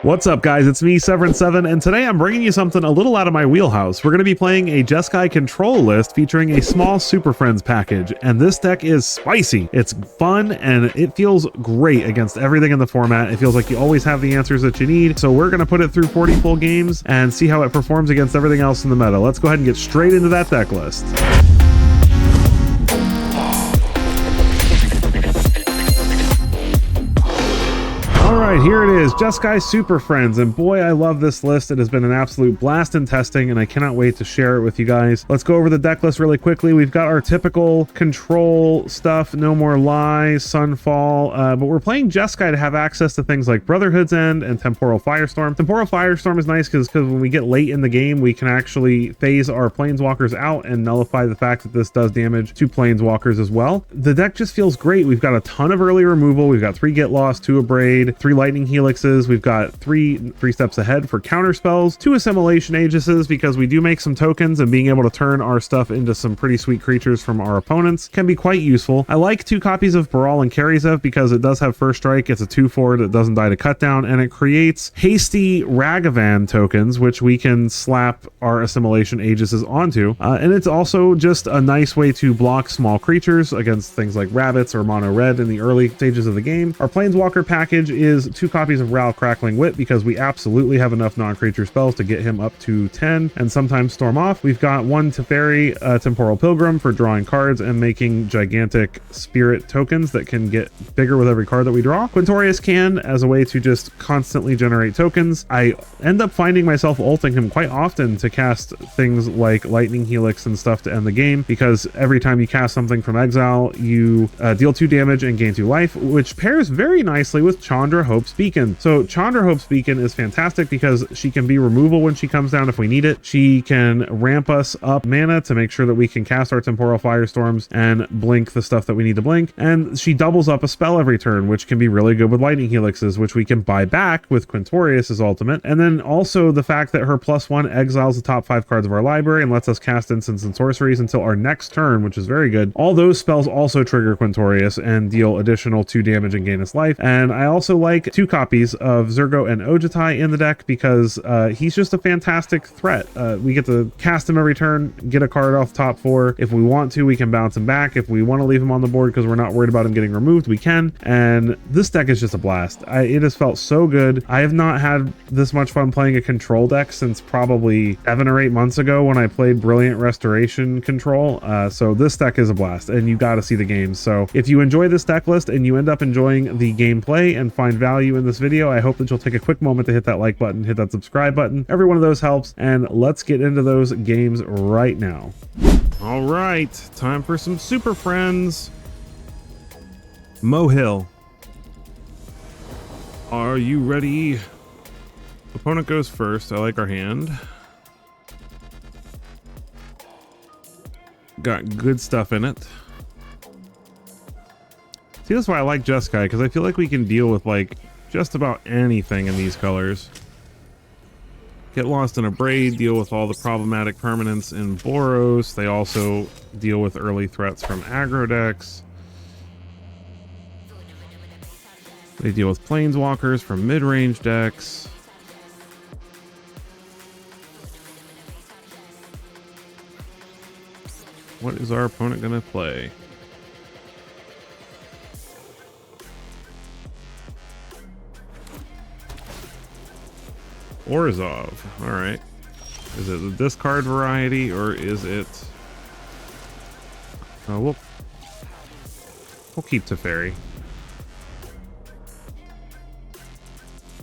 What's up, guys? It's me, Severin7, and today I'm bringing you something a little out of my wheelhouse. We're going to be playing a Jeskai control list featuring a small Super Friends package, and this deck is spicy. It's fun, and it feels great against everything in the format. It feels like you always have the answers that you need, so we're going to put it through 40 full games and see how it performs against everything else in the meta. Let's go ahead and get straight into that deck list. Alright, here it is, Jeskai Super Friends, and boy, I love this list. It has been an absolute blast in testing, and I cannot wait to share it with you guys. Let's go over the deck list really quickly. We've got our typical control stuff, No More Lies, Sunfall, but we're playing Jeskai to have access to things like Brotherhood's End and Temporal Firestorm. Temporal Firestorm is nice because when we get late in the game, we can actually phase our Planeswalkers out and nullify the fact that this does damage to Planeswalkers as well. The deck just feels great. We've got a ton of early removal. We've got 3 Get Lost, 2 Abrade, 3 Lightning Helixes. We've got 3 steps ahead for counter spells, 2 Assimilation Aegises because we do make some tokens, and being able to turn our stuff into some pretty sweet creatures from our opponents can be quite useful. I like 2 copies of Baral and Karizev because it does have first strike. It's a 2/4 that doesn't die to cut down, and it creates hasty Ragavan tokens, which we can slap our Assimilation Aegises onto. And it's also just a nice way to block small creatures against things like rabbits or mono red in the early stages of the game. Our Planeswalker package is 2 copies of Ral Crackling Wit because we absolutely have enough non-creature spells to get him up to 10 and sometimes Storm Off. We've got 1 Teferi Temporal Pilgrim for drawing cards and making gigantic spirit tokens that can get bigger with every card that we draw. Quintorius can as a way to just constantly generate tokens. I end up finding myself ulting him quite often to cast things like Lightning Helix and stuff to end the game, because every time you cast something from exile, you deal 2 damage and gain 2 life, which pairs very nicely with Chandra Hope's Beacon. So Chandra Hope's Beacon is fantastic because she can be removal when she comes down if we need it. She can ramp us up mana to make sure that we can cast our Temporal Firestorms and blink the stuff that we need to blink. And she doubles up a spell every turn, which can be really good with Lightning Helixes, which we can buy back with Quintorius's ultimate. And then also the fact that her +1 exiles the top 5 cards of our library and lets us cast instants and sorceries until our next turn, which is very good. All those spells also trigger Quintorius and deal additional 2 damage and gain us life. And I also like 2 copies of Zurgo and Ojutai in the deck because he's just a fantastic threat. We get to cast him every turn, get a card off top 4. If we want to, we can bounce him back. If we want to leave him on the board because we're not worried about him getting removed, we can. And this deck is just a blast. It has felt so good. I have not had this much fun playing a control deck since probably 7 or 8 months ago when I played Brilliant Restoration Control. So this deck is a blast, and you got to see the games. So if you enjoy this deck list and you end up enjoying the gameplay and find value in this video, I hope that you'll take a quick moment to hit that like button, hit that subscribe button. Every one of those helps, and let's get into those games right now. All right, time for some Super Friends. Mohill, are you ready? Opponent goes first. I like our hand. Got good stuff in it. See, that's why I like Jeskai, because I feel like we can deal with like just about anything in these colors. Get Lost in Abrade, deal with all the problematic permanents in Boros. They also deal with early threats from aggro decks. They deal with Planeswalkers from mid-range decks. What is our opponent going to play? Orzhov. All right. Is it the discard variety or is it? Oh, we'll keep Teferi.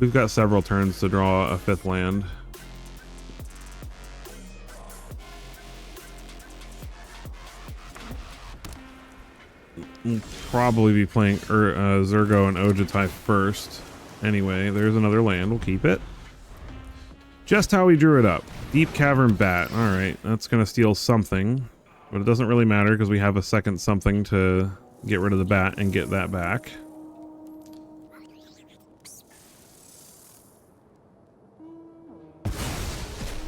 We've got several turns to draw a 5th land. We'll probably be playing Zurgo and Ojutai first. Anyway, there's another land. We'll keep it. Just how we drew it up. Deep Cavern Bat. All right, that's going to steal something, but it doesn't really matter because we have a second something to get rid of the bat and get that back.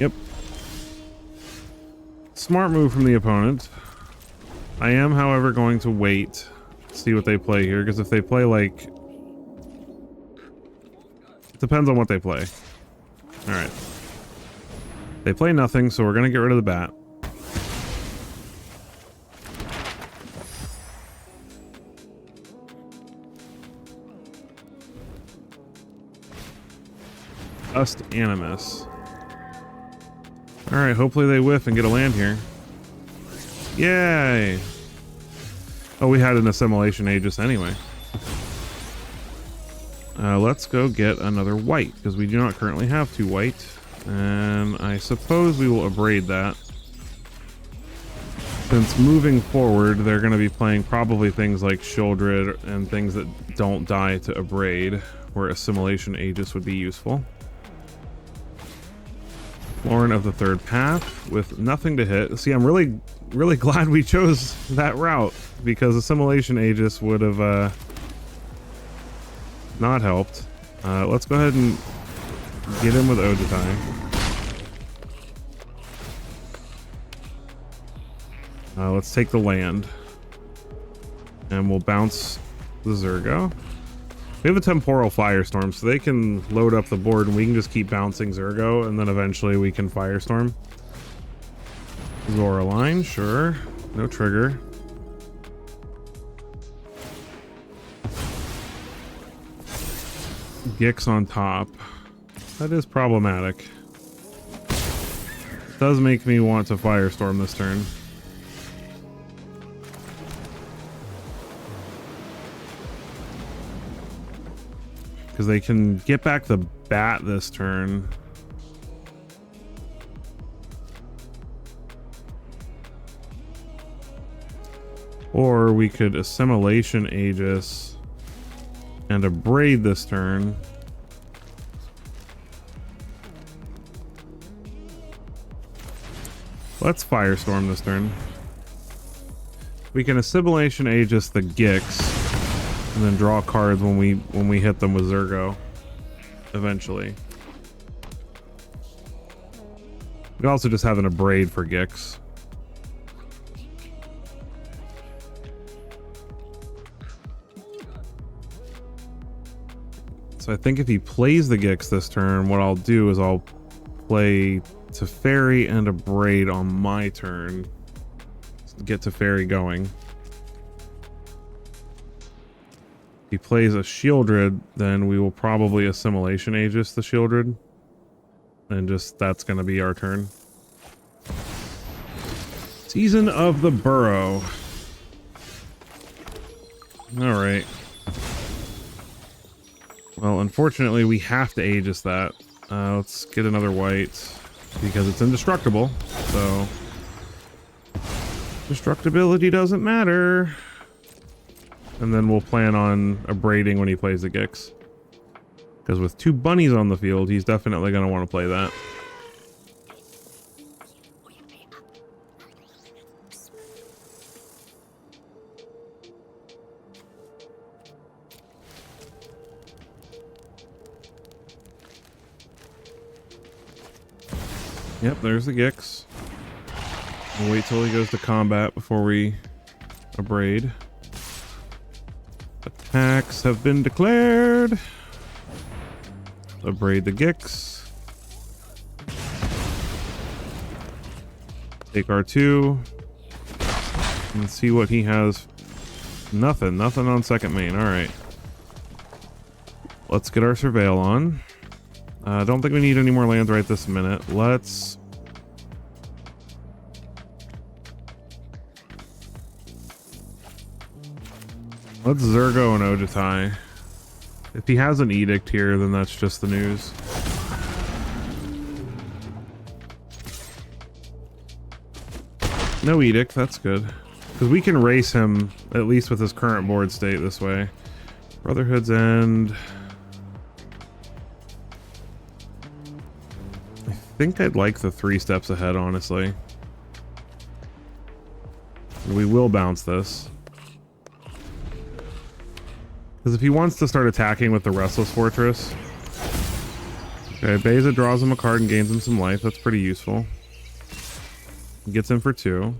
Yep. Smart move from the opponent. I am, however, going to wait, see what they play here, because if they play like Depends on what they play. All right. They play nothing, so we're going to get rid of the bat. Dust Animus. All right, hopefully they whiff and get a land here. Yay! Oh, we had an Assimilation Aegis anyway. Let's go get another white, because we do not currently have 2 white. And I suppose we will abrade that. Since moving forward, they're going to be playing probably things like Shieldred and things that don't die to abrade, where Assimilation Aegis would be useful. Lauren of the Third Path with nothing to hit. See, I'm really glad we chose that route, because Assimilation Aegis would have not helped. Let's go ahead and get in with Ojutai. Let's take the land. And we'll bounce the Zergo. We have a Temporal Firestorm, so they can load up the board and we can just keep bouncing Zergo, and then eventually we can Firestorm. Zoraline, sure. No trigger. Gix on top. That is problematic. Does make me want to Firestorm this turn. Because they can get back the bat this turn. Or we could Assimilation Aegis and abrade this turn. Let's Firestorm this turn. We can Assimilation Aegis the Gix and then draw cards when we hit them with Zergo eventually. We also just have an abrade for Gix. So I think if he plays the Gix this turn, what I'll do is I'll play Teferi and abrade on my turn. Get Teferi going. If he plays a Shieldred, then we will probably Assimilation Aegis the Shieldred. And just, that's going to be our turn. Season of the Burrow. Alright. Well, unfortunately, we have to Aegis that. Let's get another white, because it's indestructible, so destructibility doesn't matter. And then we'll plan on abrading when he plays the Gix, because with 2 bunnies on the field, he's definitely going to want to play that. Yep, there's the Gix. We'll wait till he goes to combat before we abrade. Attacks have been declared. Abrade the Gix. Take R2. And see what he has. Nothing on second main. Alright. Let's get our Surveil on. I don't think we need any more lands right this minute. Let's Zergo and Ojutai. If he has an Edict here, then that's just the news. No Edict, that's good. Because we can race him, at least with his current board state, this way. Brotherhood's End. I think I'd like the 3 steps ahead, honestly. We will bounce this. Because if he wants to start attacking with the Restless Fortress... Okay, Beza draws him a card and gains him some life. That's pretty useful. Gets him for 2.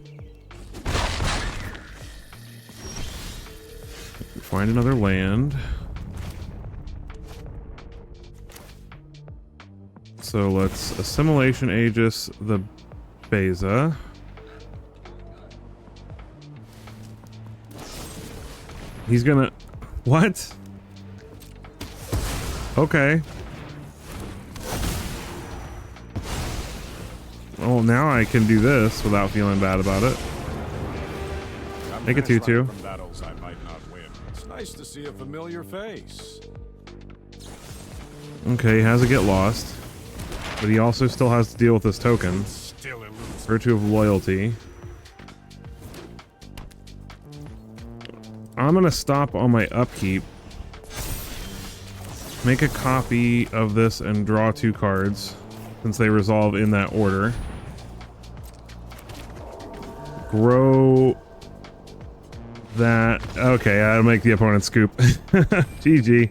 Find another land. So let's Assimilation Aegis the Beza. He's gonna... What? Okay. Well, now I can do this without feeling bad about it. Make it 2-2. From battles I might not win. It's nice to see a familiar face. Okay, he has to get lost. But he also still has to deal with this token. Still elusive. Virtue of Loyalty. I'm gonna stop on my upkeep. Make a copy of this and draw 2 cards, since they resolve in that order. Grow that. Okay, I'll make the opponent scoop. GG.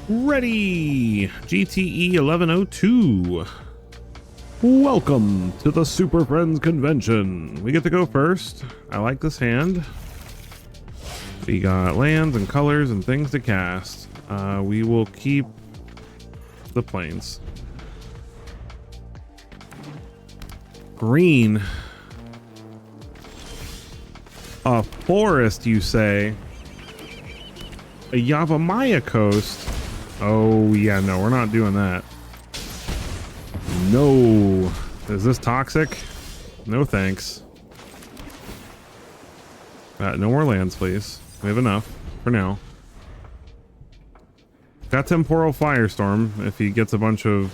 Ready! GTE 1102. Welcome to the Super Friends Convention. We get to go first. I like this hand. We got lands and colors and things to cast. We will keep the plains. Green. A forest, you say? A Yavimaya coast? Oh, yeah, no, we're not doing that. No. Is this toxic? No thanks. No more lands, please. We have enough for now. Got Temporal Firestorm if he gets a bunch of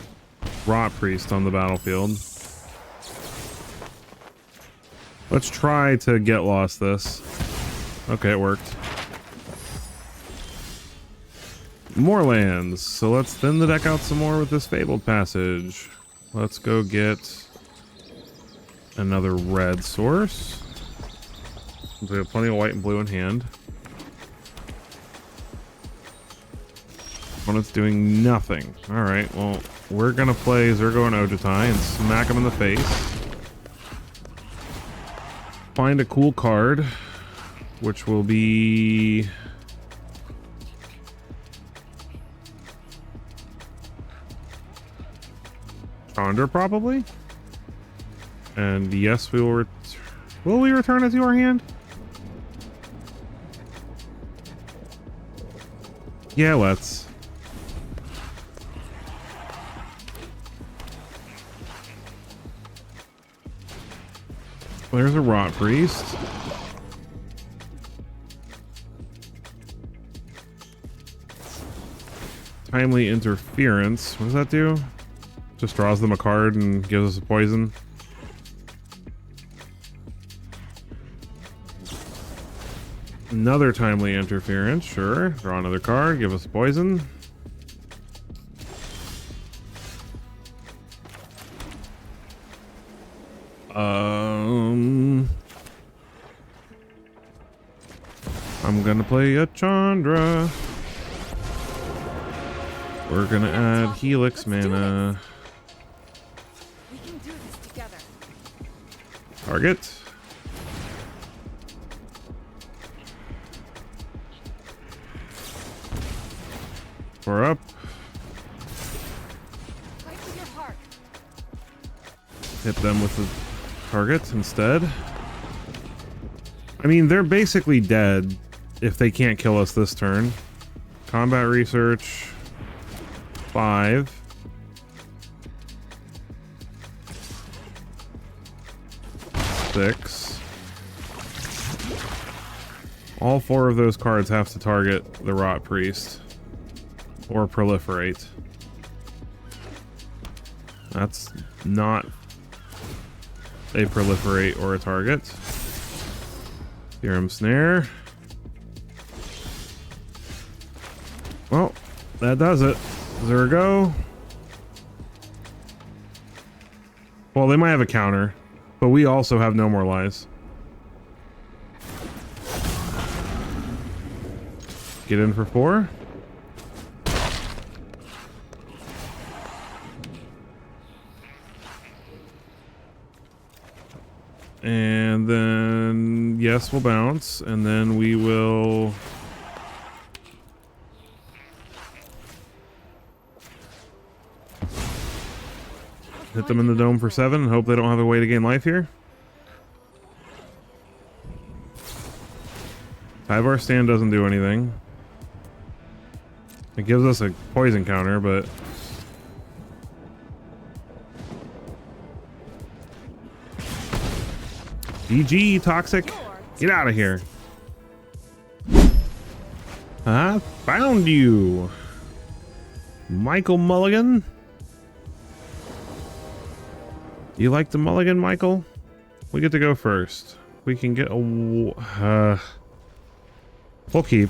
Rot Priest on the battlefield. Let's try to get lost this. Okay, it worked. More lands. So let's thin the deck out some more with this Fabled Passage. Let's go get another red source. We have plenty of white and blue in hand. Opponent's doing nothing. Alright, well, we're gonna play Zurgo and Ojutai and smack him in the face. Find a cool card, which will be... Chandra, probably? And yes, we will will we return it to our hand? Yeah, let's. There's a Rot Priest. Timely Interference. What does that do? Just draws them a card and gives us a poison. Another Timely Interference, sure. Draw another card, give us a poison. I'm gonna play a Chandra. We're gonna add Helix mana. We can do this together. Target. We're up. Fight with your heart. Hit them with the target instead. I mean, they're basically dead if they can't kill us this turn. Combat Research. 5. Six. All 4 of those cards have to target the Rot Priest. Or proliferate. That's not a proliferate or a target. Theorem Snare. Well, that does it. Zurgo. Well, they might have a counter, but we also have no more lies. Get in for 4. And then, yes, we'll bounce, and then we will... Hit them in the dome for 7 and hope they don't have a way to gain life here. Tyvar stand doesn't do anything. It gives us a poison counter, but GG, Toxic. Get out of here. I found you, Michael Mulligan. Do you like the mulligan, Michael? We get to go first. We can get a... we'll keep.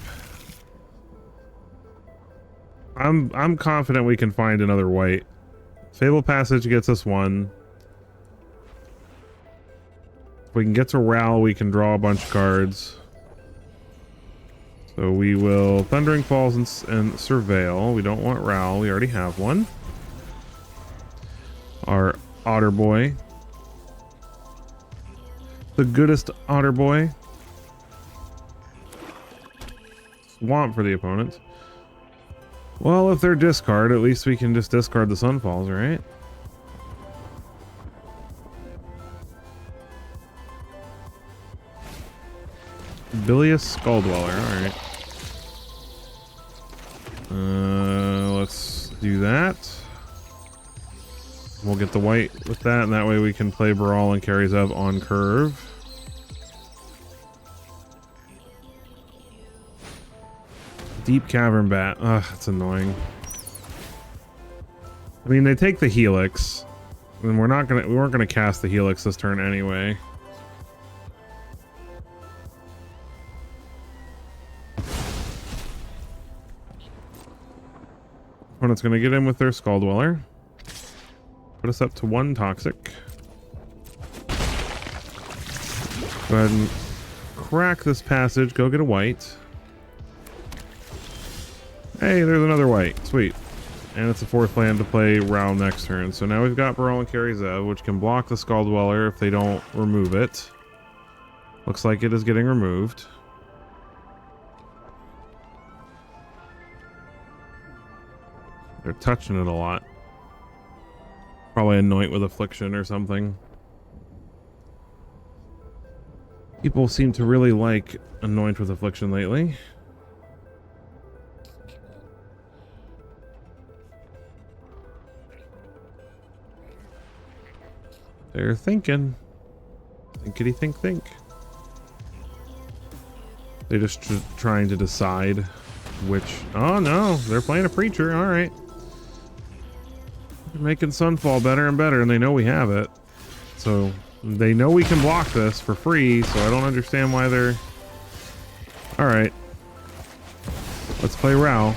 I'm confident we can find another white. Fable Passage gets us 1. If we can get to Ral, we can draw a bunch of cards. So we will Thundering Falls and Surveil. We don't want Ral. We already have one. Our Otter Boy. The goodest Otter Boy. Swamp for the opponent. Well, if they're discard, at least we can just discard the Sunfalls, right? Bilious Skulldweller, alright. Let's do that. We'll get the white with that, and that way we can play Brawl and carry Zev on curve. Deep Cavern Bat. Ugh, that's annoying. I mean, they take the Helix, and we weren't gonna cast the Helix this turn anyway. Opponent's gonna get in with their Skulldweller. Put us up to 1 Toxic. Go ahead and crack this passage. Go get a white. Hey, there's another white. Sweet. And it's a 4th land to play Ral next turn. So now we've got Brawl and Carry Zev, which can block the Skulldweller if they don't remove it. Looks like it is getting removed. They're touching it a lot. Probably Anoint with Affliction or something. People seem to really like Anoint with Affliction lately. They're thinking. Thinkity think. They're just trying to decide which... Oh no, they're playing a Preacher, alright. They're making Sunfall better and better, and they know we have it. So, they know we can block this for free, so I don't understand why they're... Alright. Let's play Ral.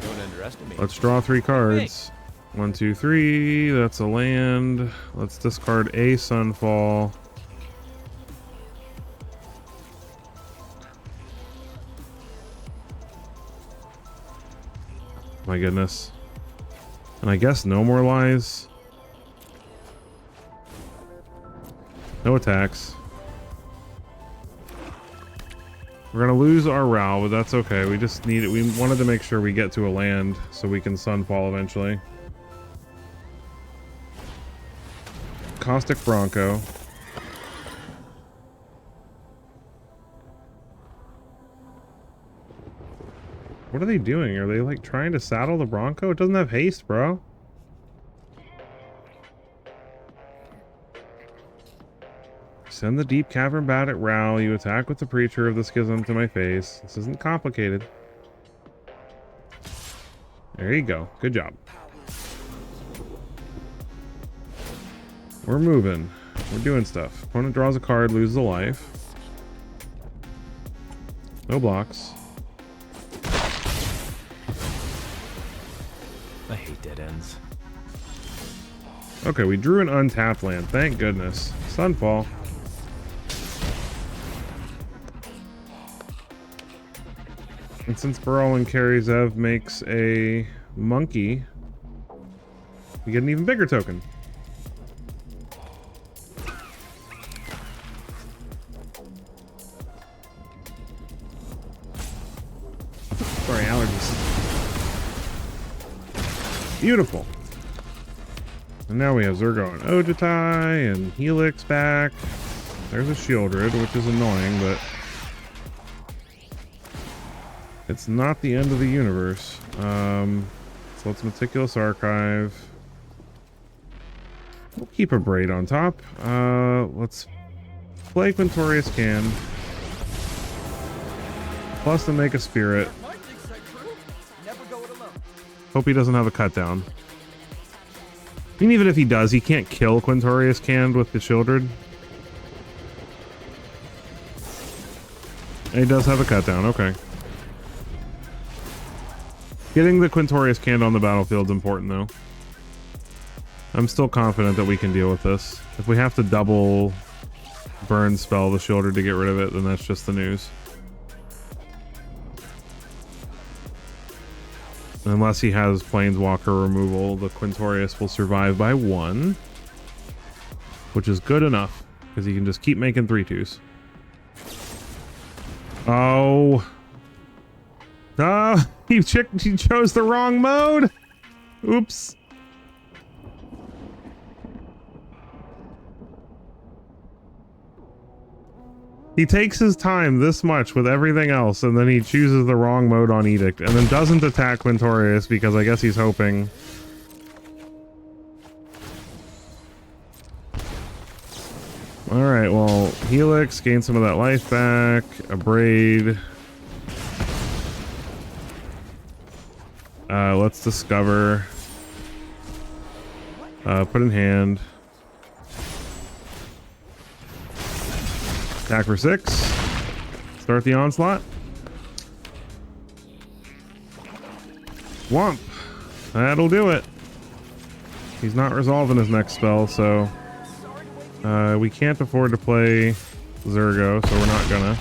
Don't underestimate. Let's draw 3 cards. 1, 2, 3. That's a land. Let's discard a Sunfall. My goodness. And I guess no more lies. No attacks. We're gonna lose our Ral, but that's okay. We just need it. We wanted to make sure we get to a land so we can Sunfall eventually. Caustic Bronco. What are they doing? Are they like trying to saddle the Bronco? It doesn't have haste, bro. Send the Deep Cavern Bat at Ral. You attack with the Preacher of the Schism to my face. This isn't complicated. There you go. Good job. We're moving. We're doing stuff. Opponent draws a card, loses a life. No blocks. I hate dead ends. Okay, we drew an untapped land. Thank goodness. Sunfall. And since Baral and Carry Zev makes a monkey, we get an even bigger token. Sorry, allergies. Beautiful. And now we have Zergo and Ojutai and Helix back. There's a Shieldred, which is annoying, but it's not the end of the universe. So let's Meticulous Archive. We'll keep a Braid on top. Let's play Quintorius Can. Plus to make a Spirit. Hope he doesn't have a cut down. I mean, even if he does, he can't kill Quintorius Canned with the Shieldred. He does have a cut down, okay. Getting the Quintorius Canned on the battlefield is important, though. I'm still confident that we can deal with this. If we have to double burn spell the Shieldred to get rid of it, then that's just the news. Unless he has Planeswalker removal, the Quintorius will survive by 1. Which is good enough, because he can just keep making 3/2s. Oh. Ah, he chose the wrong mode! Oops. He takes his time this much with everything else, and then he chooses the wrong mode on Edict, and then doesn't attack Quintorius because I guess he's hoping. Alright, well, Helix, gain some of that life back, a Braid. Let's discover. Put in hand. Attack for 6. Start the onslaught. Womp. That'll do it. He's not resolving his next spell, so we can't afford to play Zergo, so we're not gonna.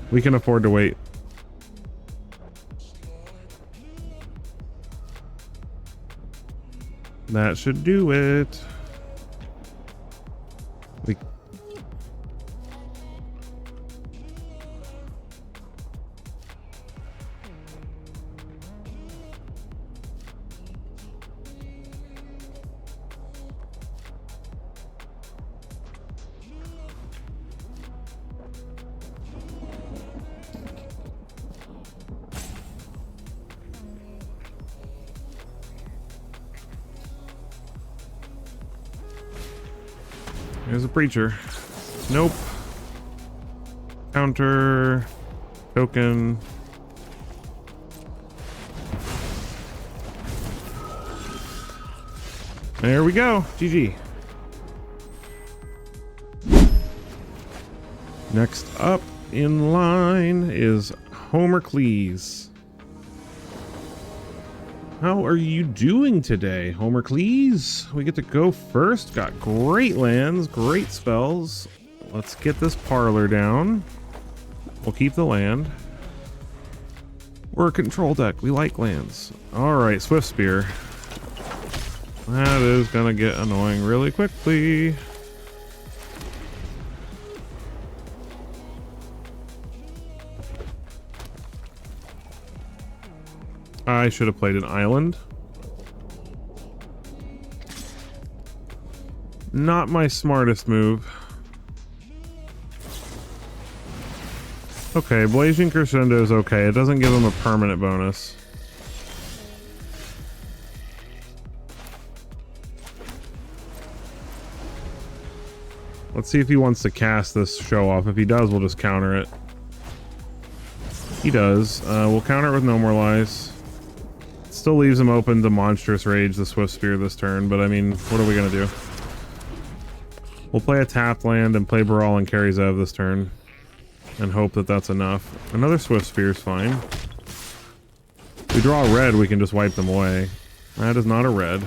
We can afford to wait. That should do it. There's a Preacher. Nope. Counter. Token. There we go. GG. Next up in line is Homercles. How are you doing today, Homercles? We get to go first. Got great lands, great spells. Let's get this parlor down. We'll keep the land. We're a control deck. We like lands. Alright, Swift Spear. That is gonna get annoying really quickly. I should have played an island. Not my smartest move. Okay, Blazing Crescendo is okay. It doesn't give him a permanent bonus. Let's see if he wants to cast this show off. If he does, we'll just counter it. He does. We'll counter it with No More Lies. Still leaves him open to Monstrous Rage, the Swift Spear this turn, but I mean, what are we gonna do? We'll play a tapped land and play Baral and carry Zev this turn. And hope that that's enough. Another Swift Spear is fine. If we draw a red, we can just wipe them away. That is not a red.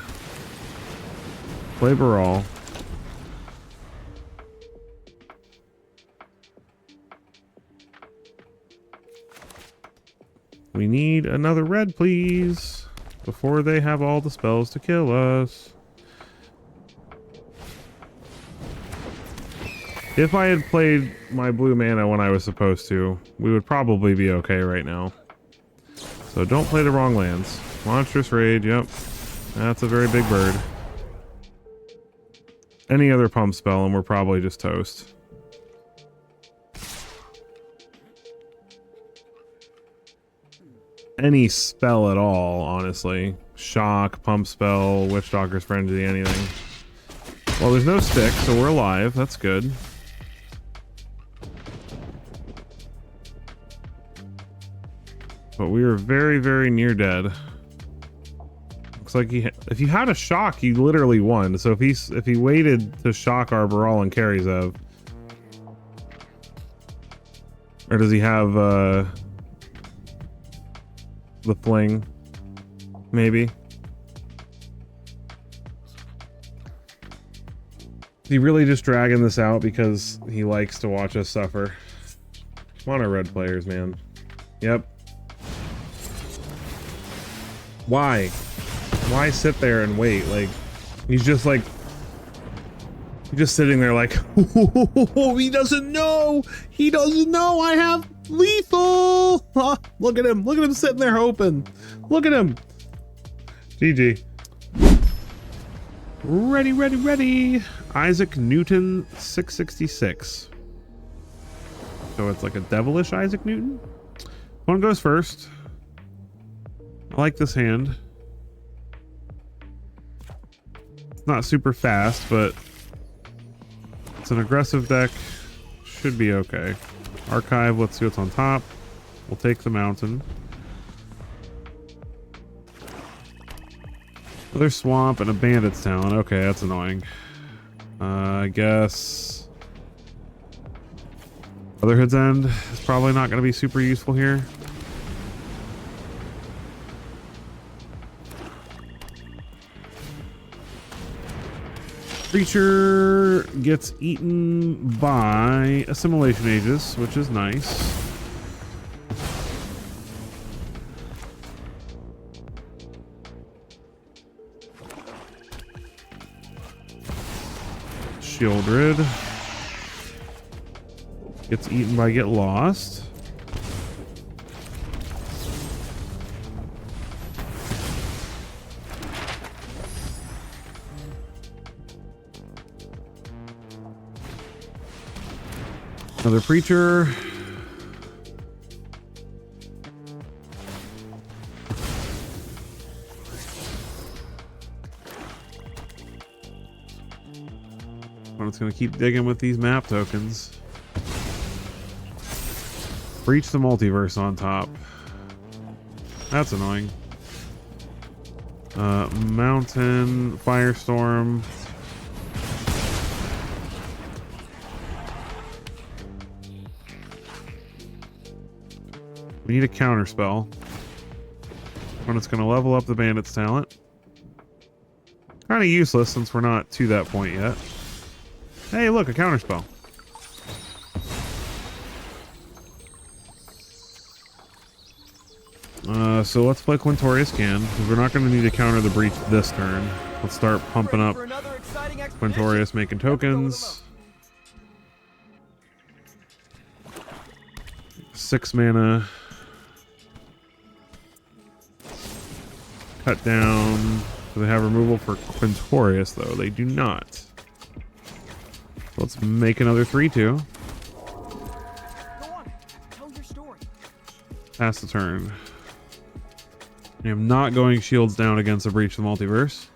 Play Baral. We need another red, please, before they have all the spells to kill us. If I had played my blue mana when I was supposed to, we would probably be okay right now. So don't play the wrong lands. Monstrous Rage, yep. That's a very big bird. Any other pump spell and we're probably just toast. Any spell at all, honestly. Shock, pump spell, Witch Doctor's Frenzy, anything. Well, there's no stick, so we're alive. That's good. But we are very, very near dead. Looks like if you had a shock, you literally won. So if he waited to shock Arboral and Karizev, or does he have the fling? Maybe. Is he really just dragging this out because he likes to watch us suffer? Come on, our red players, man. Yep. Why? Why sit there and wait? Like, he's just sitting there like, oh, he doesn't know. He doesn't know I have lethal. Oh, look at him. Look at him sitting there hoping. Look at him. GG. Ready, ready, ready. Isaac Newton 666. So it's like a devilish Isaac Newton. One goes first. I like this hand. It's not super fast, but it's an aggressive deck. Should be okay. Archive, let's see what's on top. We'll take the mountain. Another swamp and a bandit's talent. Okay, that's annoying. I guess Brotherhood's End is probably not going to be super useful here. Creature gets eaten by Assimilation Aegis, which is nice. Shieldred gets eaten by Get Lost. Another Preacher. But it's going to keep digging with these map tokens. Breach the Multiverse on top. That's annoying. Mountain, Firestorm. We need a counter spell. When it's going to level up the bandit's talent. Kind of useless since we're not to that point yet. Hey, look, a counter spell. So let's play Quintorius Can, because we're not going to need to counter the breach this turn. Let's start pumping up Quintorius, making tokens. 6 mana. Cut down. Do they have removal for Quintorius, though? They do not. Let's make another 3/2. Pass the turn. I am not going shields down against a Breach of the Multiverse.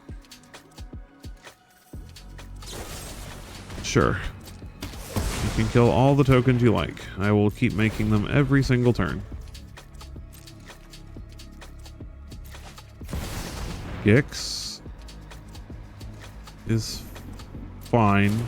Sure. You can kill all the tokens you like. I will keep making them every single turn. Gix is fine.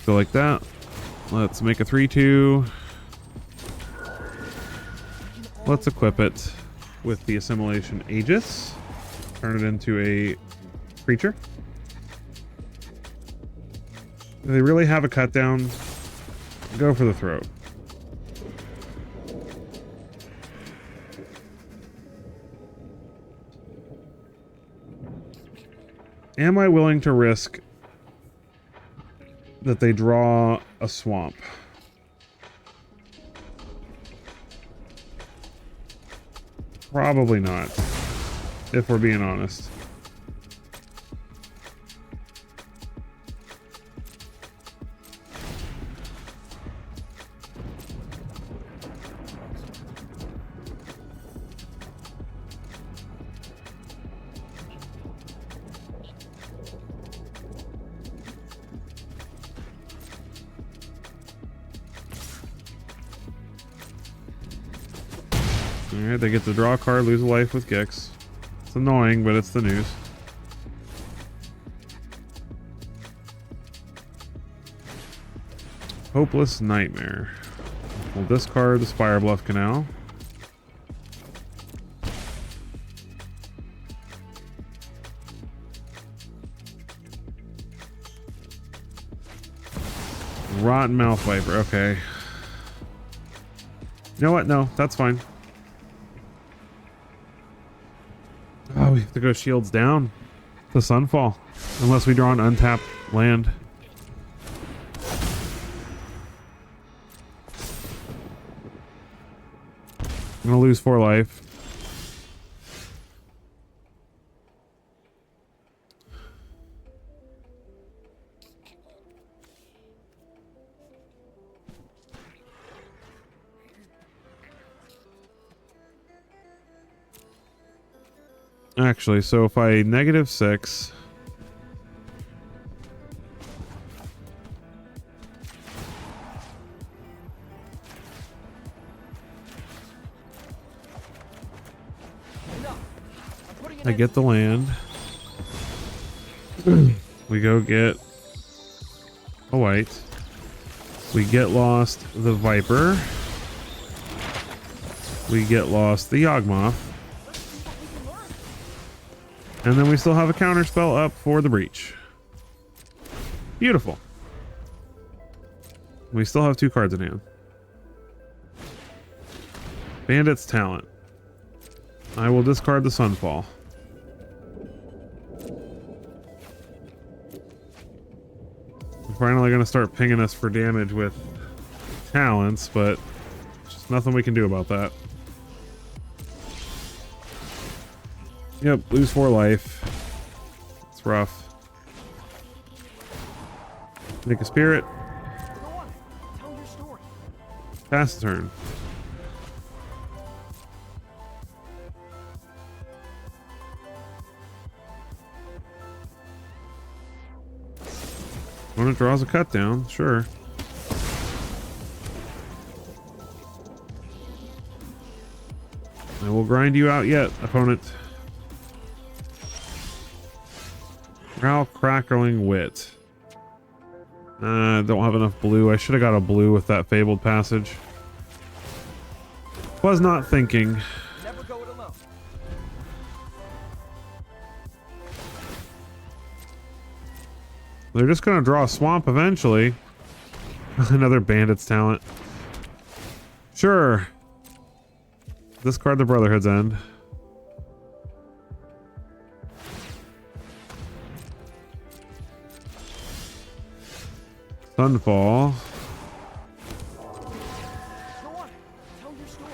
So like that. Let's make a 3/2. Let's equip it with the Assimilation Aegis. Turn it into a creature. Do they really have a cut down? Go for the throat. Am I willing to risk that they draw a swamp? Probably not, if we're being honest. Alright, they get to draw a card, lose a life with Gix. It's annoying, but it's the news. Hopeless Nightmare. We'll discard the Spire Bluff Canal. Rotten Mouth Viper, okay. You know what? No, that's fine. Oh, we have to go shields down to Sunfall. Unless we draw an untapped land. I'm gonna lose 4 life. Actually, so if I -6, I get the land. We go get a white. We get lost the Viper. We get lost the Yawgmoth. And then we still have a counter spell up for the breach. Beautiful. We still have 2 cards in hand. Bandit's Talent. I will discard the Sunfall. We're finally going to start pinging us for damage with talents, but just nothing we can do about that. Yep, lose 4 life. It's rough. Make a spirit. Go on, tell your story. Pass the turn. When it draws a cut down, sure. I will grind you out yet, opponent. Growl Crackling Wit. Don't have enough blue. I should have got a blue with that Fabled Passage. Was not thinking. Never go it alone. They're just gonna draw a swamp eventually. Another Bandit's Talent. Sure. Discard the Brotherhood's End. Sunfall. Go on, tell your story.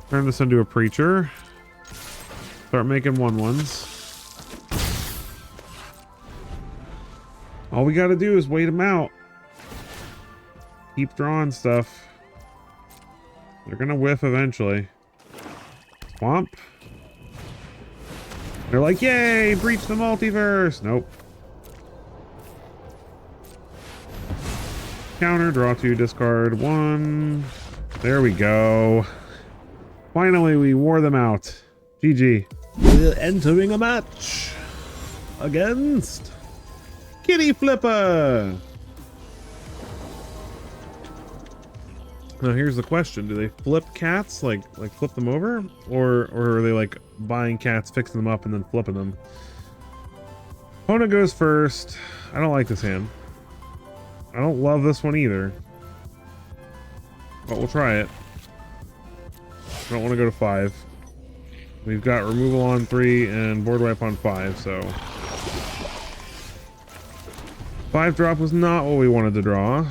Turn this into a Preacher. Start making 1/1s. All we gotta do is wait them out. Keep drawing stuff. They're gonna whiff eventually. Swamp. They're like, yay, breach the multiverse. Nope. Counter, draw 2, discard 1. There we go. Finally, we wore them out. GG. We're entering a match against Kitty Flipper. Now here's the question: do they flip cats, like flip them over, or are they like buying cats, fixing them up, and then flipping them? Opponent goes first. I don't like this hand. I don't love this one either, but we'll try it. I don't want to go to 5. We've got removal on 3 and board wipe on 5, so 5-drop was not what we wanted to draw.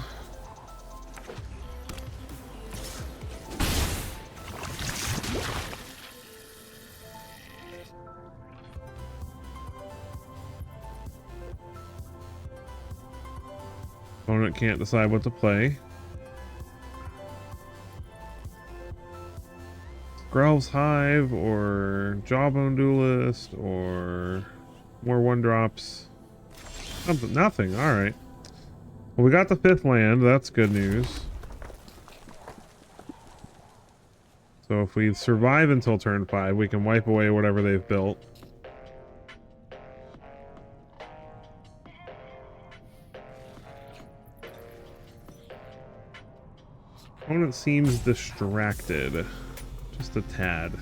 Opponent can't decide what to play. Grelv's Hive or Jawbone Duelist or more 1-drops. Something, nothing. All right. Well, we got the 5th land. That's good news. So if we survive until turn 5, we can wipe away whatever they've built. Opponent seems distracted. Just a tad.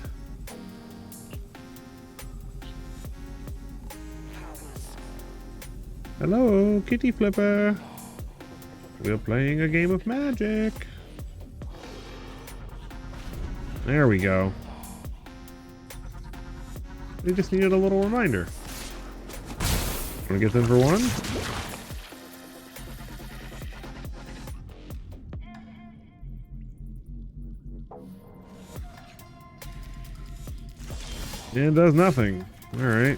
Hello, Kitty Flipper. We're playing a game of Magic. There we go. We just needed a little reminder. Wanna get them for 1? And does nothing. Alright.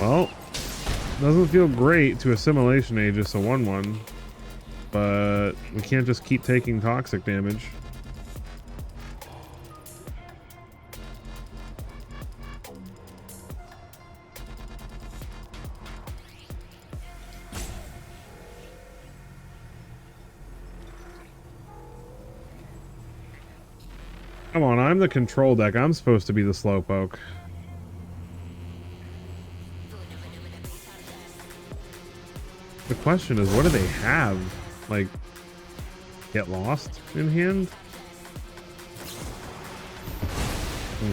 Well, doesn't feel great to Assimilation Aegis a 1/1, but we can't just keep taking toxic damage. Come on, I'm the control deck. I'm supposed to be the slowpoke. The question is, what do they have? Like, get lost in hand?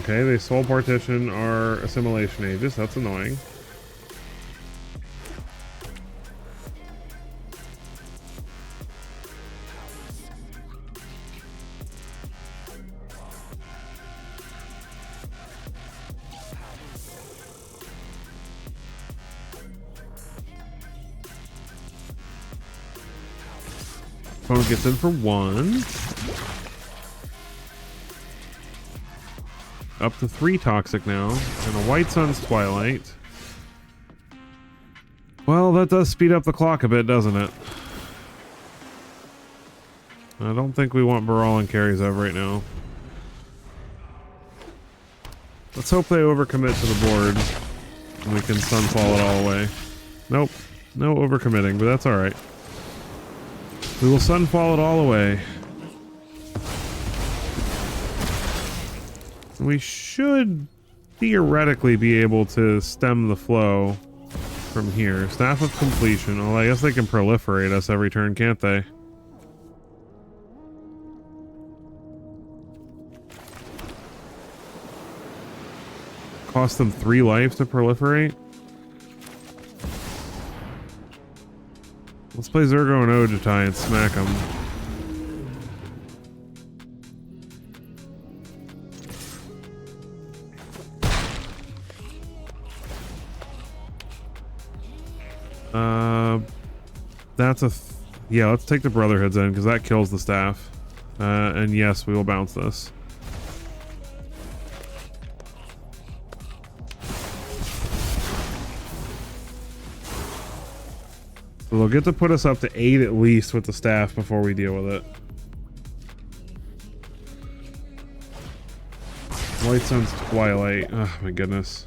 Okay, they soul partition our Assimilation Aegis. That's annoying. Opponent gets in for 1. Up to 3 toxic now. And a White Sun's Twilight. Well, that does speed up the clock a bit, doesn't it? I don't think we want Baral and carries up right now. Let's hope they overcommit to the board. And we can Sunfall it all away. Nope. No overcommitting, but that's alright. We will Sunfall it all away. We should theoretically be able to stem the flow from here. Staff of Completion. Well, I guess they can proliferate us every turn, can't they? Cost them 3 life to proliferate? Let's play Zurgo and Ojutai and smack them. That's a... yeah, let's take the Brotherhoods in, because that kills the staff. And yes, we will bounce this. So they'll get to put us up to 8 at least with the staff before we deal with it. White Sun's Twilight. Oh my goodness.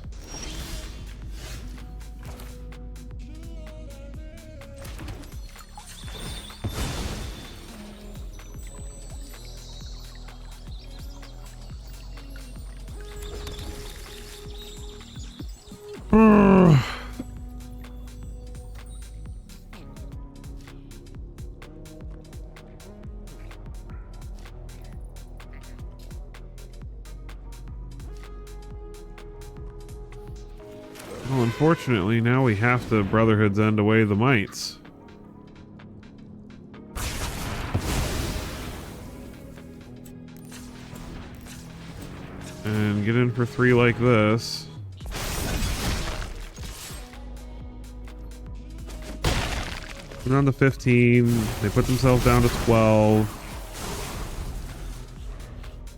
Well, unfortunately, now we have to Brotherhood's End away the mites. And get in for 3 like this. down to 15. They put themselves down to 12.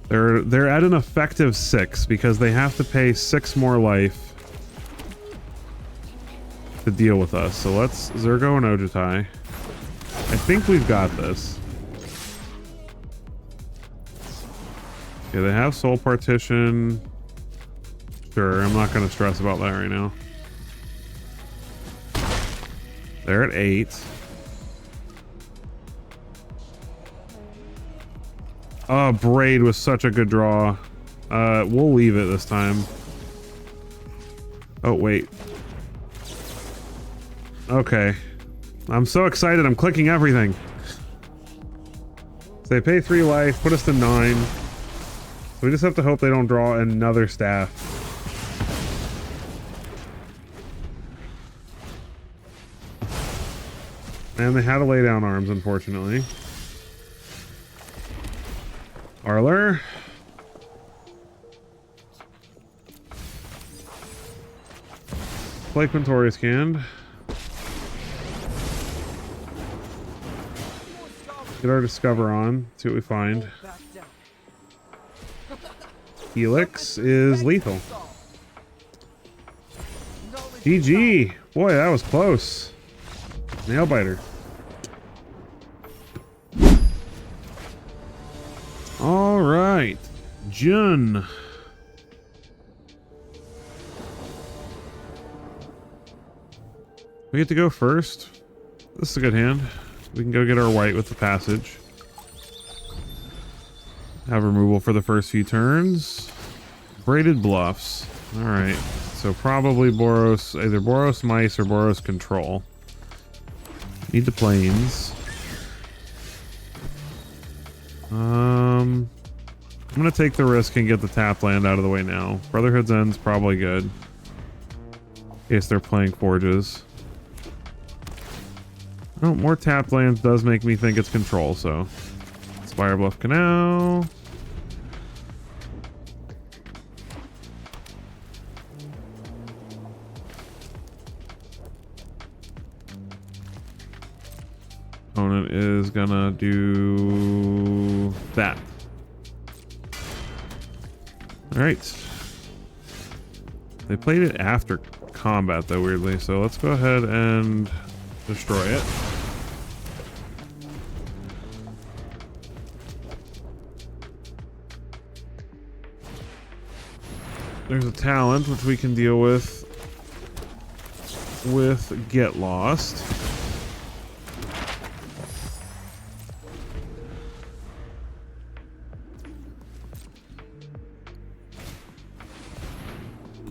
They're at an effective 6 because they have to pay 6 more life to deal with us. So let's Zergo and Ojutai. I think we've got this. Okay, they have Soul Partition. Sure, I'm not going to stress about that right now. They're at 8. Oh, Braid was such a good draw. We'll leave it this time. Oh, wait. Okay. I'm so excited. I'm clicking everything. So they pay 3 life, put us to 9. We just have to hope they don't draw another staff. And they had to lay down arms, unfortunately. Arler. Blake Mentorius canned. Get our Discover on. See what we find. Helix is lethal. GG. Boy, that was close. Nailbiter. All right, Jun. We get to go first. This is a good hand. We can go get our white with the passage. Have removal for the first few turns. Braided Bluffs. All right, so probably Boros, either Boros Mice or Boros Control. Need the planes. I'm gonna take the risk and get the tap land out of the way now. Brotherhood's End's probably good. In case they're playing Forges. Oh, more tap lands does make me think it's Control, so. Spire Bluff Canal. Opponent is gonna do that. All right. They played it after combat though, weirdly, so let's go ahead and destroy it. There's a talent which we can deal with Get Lost.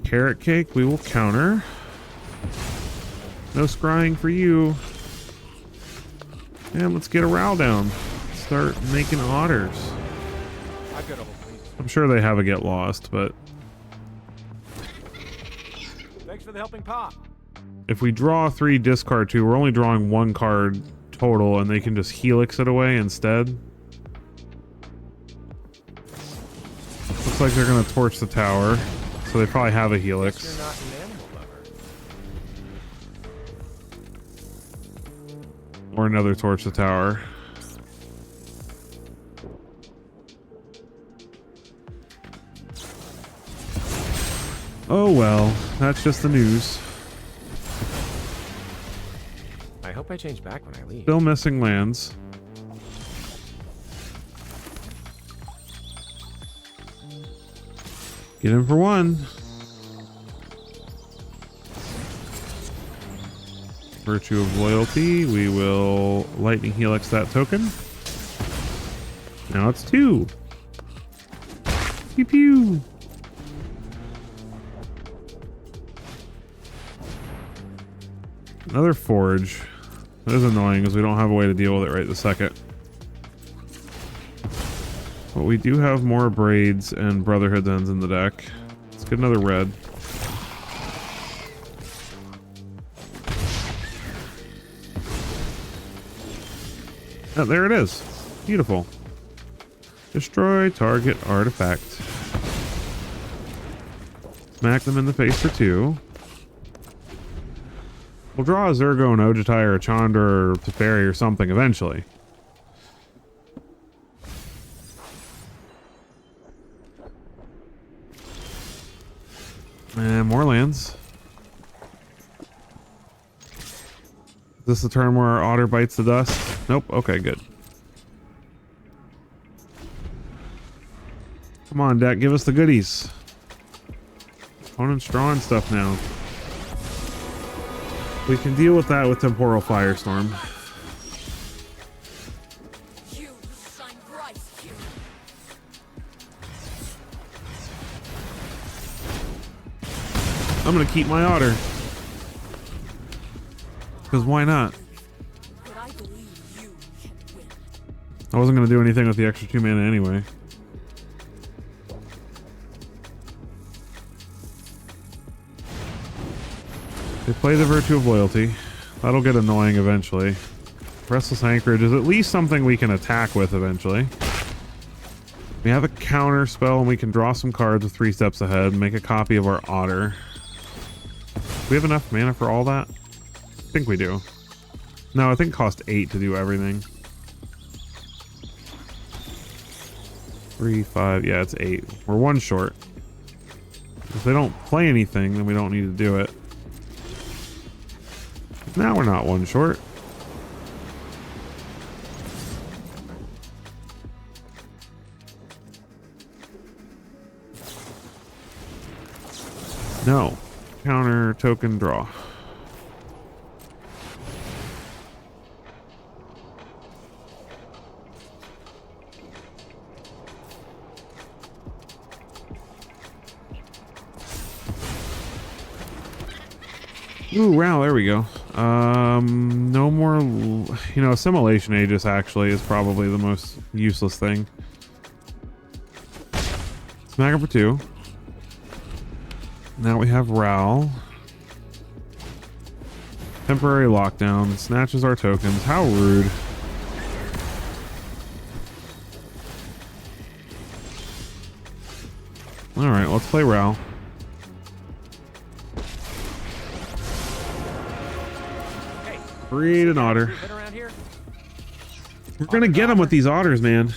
Carrot Cake, we will counter. No scrying for you. And let's get a Row down. Start making otters. I'm sure they have a Get Lost, but Thanks for the helping pop. if we draw 3, discard 2, we're only drawing 1 card total, and they can just Helix it away instead. Looks like they're gonna torch the tower. So they probably have a Helix. You're not an animal lover. Or another torch the tower. Oh well, that's just the news. I hope I change back when I leave. Still missing lands. Get in for 1. Virtue of Loyalty. We will Lightning Helix that token. Now it's 2. Pew pew. Another Forge. That is annoying because we don't have a way to deal with it right this second. But we do have more Braids and Brotherhood's Ends in the deck. Let's get another red. Oh, there it is. Beautiful. Destroy target artifact. Smack them in the face for 2. We'll draw a Zergo, an Ojutai, or a Chandra, or Teferi, or something eventually. And more lands. Is this the turn where our otter bites the dust? Nope. Okay, good. Come on, deck, give us the goodies. Opponent's drawing stuff now. We can deal with that with Temporal Firestorm. You shine bright here. I'm gonna keep my otter. Because why not? But I believe you can win. I wasn't gonna do anything with the extra 2 mana anyway. They play the Virtue of Loyalty. That'll get annoying eventually. Restless Anchorage is at least something we can attack with eventually. We have a counter spell and we can draw some cards with 3 steps ahead and make a copy of our otter. Do we have enough mana for all that? I think we do. No, I think it costs 8 to do everything. 3, 5, yeah, it's 8. We're 1 short. If they don't play anything, then we don't need to do it. Now we're not 1 short. No. Counter, token, draw. Ooh, wow, there we go. No more, you know, Assimilation Aegis actually is probably the most useless thing. Smack him for 2. Now we have Ral. Temporary lockdown. Snatches our tokens. How rude. Alright, let's play Ral. Create an otter. We're gonna get them with these otters, man.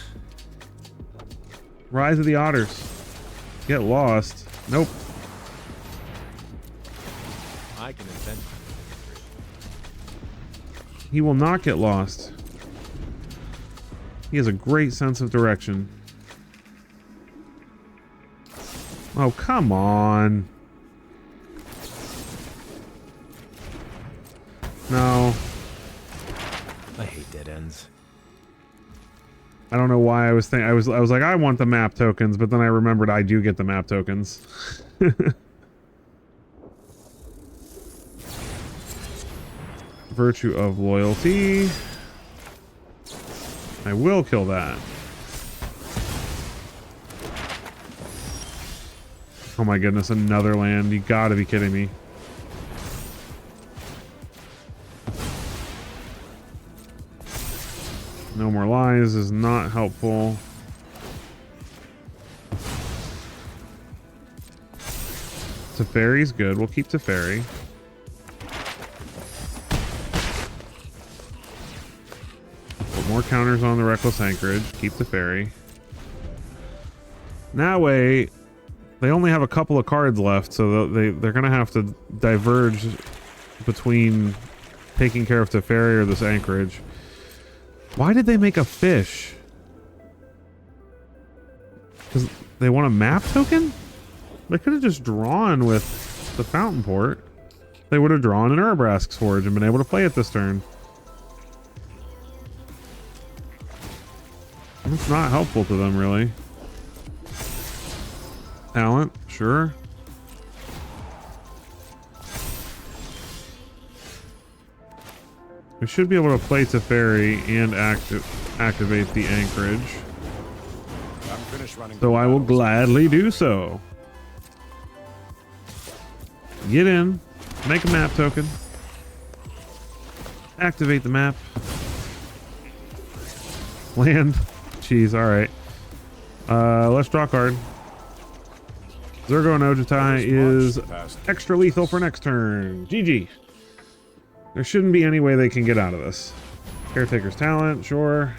Rise of the Otters. Get lost. Nope. I can invent. He will not get lost. He has a great sense of direction. Oh, come on. No. I hate dead ends. I don't know why I was thinking. I was like, I want the map tokens, but then I remembered I do get the map tokens. Virtue of Loyalty. I will kill that. Oh my goodness, another land. You gotta be kidding me. No more lies is not helpful. Teferi's good. We'll keep Teferi. Put more counters on the Reckless Anchorage. Keep Teferi. That way, they only have a couple of cards left, so they're going to have to diverge between taking care of Teferi or this Anchorage. Why did they make a fish? Because they want a map token? They could have just drawn with the Fountain Port. They would have drawn an Urabrask's Forge and been able to play it this turn. It's not helpful to them, really. Talent, sure. We should be able to play Teferi and activate the Anchorage. I'm finished running. So I will gladly do so. Get in, make a map token, activate the map, land. Jeez, alright. Let's draw a card. Zergo and Ojutai is extra lethal for next turn. GG. There shouldn't be any way they can get out of this. Caretaker's Talent, sure.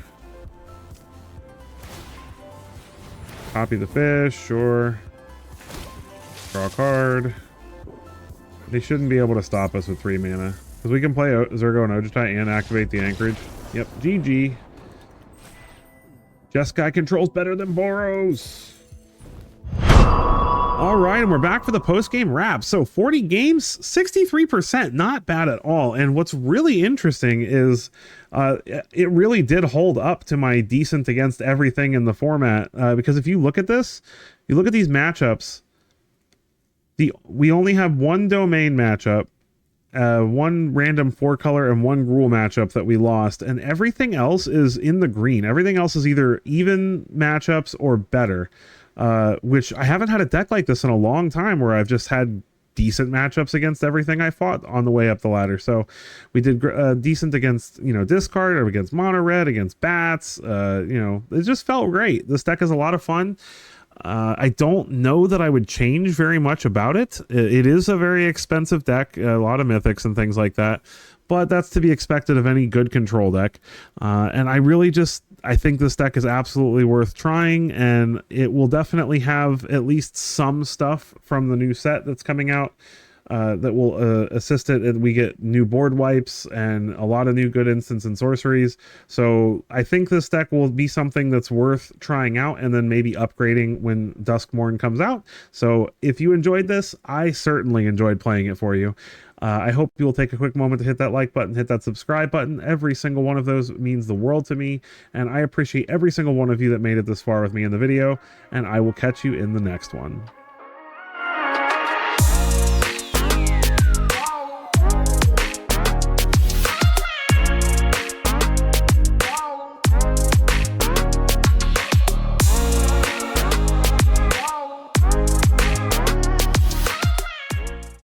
Copy the fish, sure. Draw a card. They shouldn't be able to stop us with 3 mana. Because we can play Zergo and Ojutai and activate the anchorage. Yep, GG. Jeskai controls better than Boros. All right, and we're back for the post-game wrap. So 40 games, 63%, not bad at all. And what's really interesting is it really did hold up to my decent against everything in the format. Because if you look at this, you look at these matchups, we only have one domain matchup, one random 4-color and one Gruul matchup that we lost, and everything else is in the green. Everything else is either even matchups or better. Which I haven't had a deck like this in a long time where I've just had decent matchups against everything I fought on the way up the ladder. So we did decent against, you know, discard, or against mono red, against bats. You know, it just felt great. This deck is a lot of fun. I don't know that I would change very much about it. It is a very expensive deck, a lot of mythics and things like that, but that's to be expected of any good control deck. And I think this deck is absolutely worth trying, and it will definitely have at least some stuff from the new set that's coming out that will assist it. And we get new board wipes and a lot of new good instants and sorceries. So I think this deck will be something that's worth trying out and then maybe upgrading when Duskmorn comes out. So if you enjoyed this, I certainly enjoyed playing it for you. I hope you'll take a quick moment to hit that like button, hit that subscribe button. Every single one of those means the world to me, and I appreciate every single one of you that made it this far with me in the video, and I will catch you in the next one.